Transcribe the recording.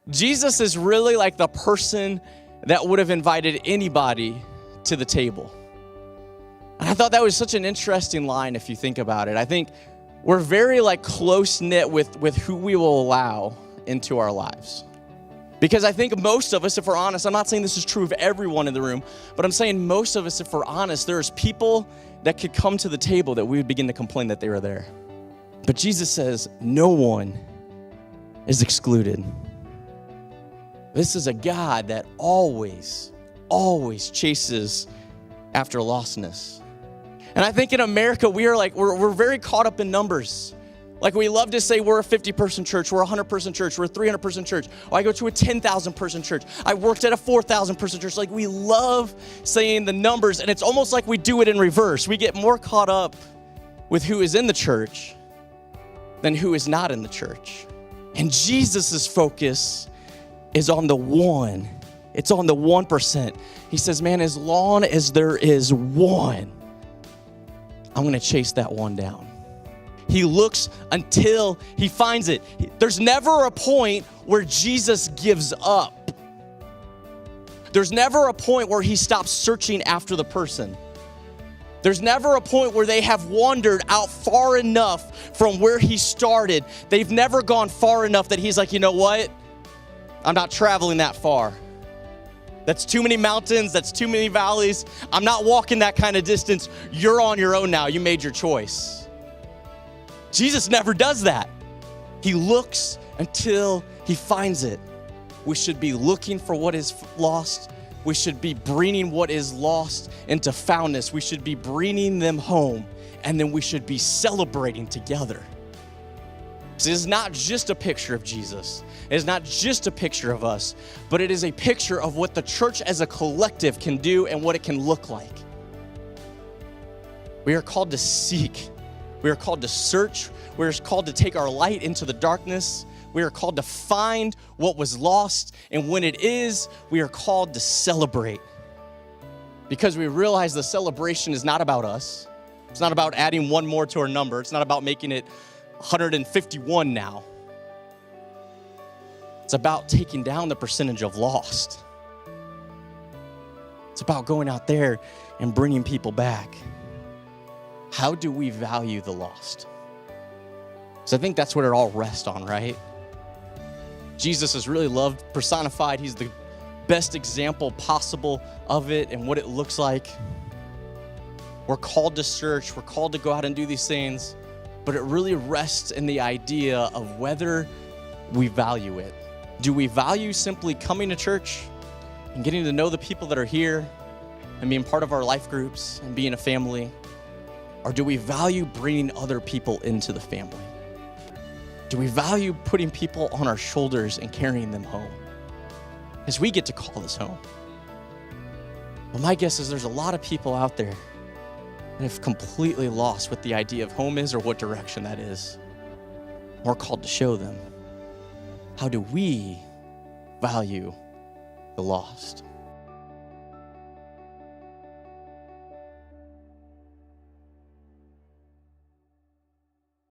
Jesus is really like the person that would have invited anybody to the table. And I thought that was such an interesting line if you think about it. I think we're very like close-knit with who we will allow into our lives. Because I think most of us, if we're honest, I'm not saying this is true of everyone in the room, but I'm saying most of us, if we're honest, there's people that could come to the table that we would begin to complain that they were there. But Jesus says, no one is excluded. This is a God that always chases after lostness. And I think in America, we're very caught up in numbers. Like we love to say we're a 50-person church, we're a 100-person church, we're a 300-person church. Or I go to a 10,000-person church. I worked at a 4,000-person church. Like we love saying the numbers, and it's almost like we do it in reverse. We get more caught up with who is in the church than who is not in the church. And Jesus' focus is on the one. It's on the 1%. He says, man, as long as there is one, I'm going to chase that one down. He looks until he finds it. There's never a point where Jesus gives up. There's never a point where he stops searching after the person. There's never a point where they have wandered out far enough from where he started. They've never gone far enough that he's like, you know what? I'm not traveling that far. That's too many mountains. That's too many valleys. I'm not walking that kind of distance. You're on your own now. You made your choice. Jesus never does that. He looks until he finds it. We should be looking for what is lost. We should be bringing what is lost into foundness. We should be bringing them home, and then we should be celebrating together. So it is not just a picture of Jesus. It is not just a picture of us, but it is a picture of what the church as a collective can do and what it can look like. We are called to seek. We are called to search. We are called to take our light into the darkness. We are called to find what was lost. And when it is, we are called to celebrate. Because we realize the celebration is not about us. It's not about adding one more to our number. It's not about making it 151 now. It's about taking down the percentage of lost. It's about going out there and bringing people back. How do we value the lost? So I think that's what it all rests on, right? Jesus is really loved, personified. He's the best example possible of it and what it looks like. We're called to search. We're called to go out and do these things. But it really rests in the idea of whether we value it. Do we value simply coming to church and getting to know the people that are here and being part of our life groups and being a family? Or do we value bringing other people into the family? Do we value putting people on our shoulders and carrying them home? As we get to call this home. Well, my guess is there's a lot of people out there that have completely lost what the idea of home is or what direction that is. We're called to show them. How do we value the lost?